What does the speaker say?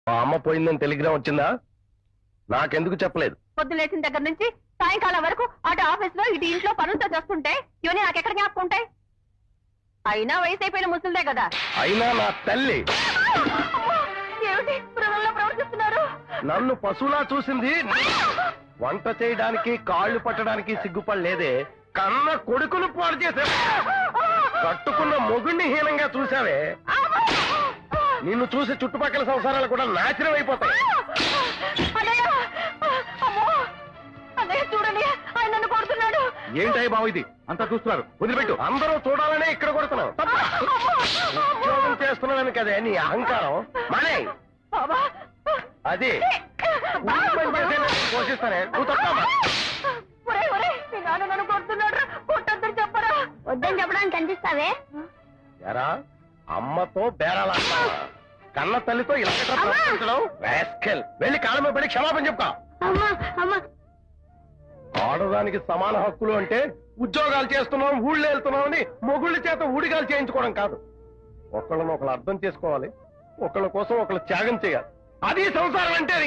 మా అమ్మ పోయిందని టెలిగ్రామ్ వచ్చిందా? నాకెందుకు చెప్పలేదు? పొద్దు లేచిన దగ్గర నుంచి సాయంకాలం వరకు అటు ఆఫీస్ లో ఇటు ఇంట్లో పనులతో చేస్తుంటే ఇవన్నీ నాకెక్కడ జ్ఞాపకం ఉంటాయి? అయినా వయసు అయిపోయిన ముసలిదే కదా. అయినా నా తల్లి ఏమిటి మృగంలో ప్రవర్తిస్తున్నారు? నన్ను పశువులా చూసింది. వంట చేయడానికి కాళ్ళు పట్టడానికి సిగ్గుపడలేదే, కన్న కొడుకును పాడు చేసావే, కట్టుకున్న మొగుణ్ణి హీనంగా చూసావే. నిన్ను చూసి చుట్టుపక్కల సంసారాలు కూడా నాశనం అయిపోతాయి. చూడండి, ఆయన నన్ను కొడుతున్నాడు. ఏంటయ్య బాబు ఇది? అంతా చూస్తున్నారు, వదిలిపెట్టు. అందరూ చూడాలనే ఇక్కడ కొడుతున్నావు. ఉద్యోగం చేస్తున్నానని కదే నీ అహంకారం. మానే అది పోషిస్తానే. నువ్వు తప్పమ్మా. మీ నాన్న నన్ను కొడుతున్నాడు, కొట్టద్దని చెప్పరా? వద్దని చెప్పడానికి కనిపిస్తావే. ఎరా అమ్మతో బేరాలంటావా? కన్న తల్లితో ఇలా ప్రవర్తించడం రాస్కెల్. వెళ్ళి కాళ్ళ పడి క్షమాపణ చెప్పుకో. ఆడదానికి సమాన హక్కులు అంటే ఉద్యోగాలు చేస్తున్నాం, ఊళ్ళో వెళ్తున్నాం అని మొగుళ్ళ చేత ఊడిగాలు చేయించుకోవడం కాదు. ఒకళ్ళని ఒకళ్ళు అర్థం చేసుకోవాలి, ఒకళ్ళ కోసం ఒకళ్ళు త్యాగం చేయాలి. అది సంసారం అంటే.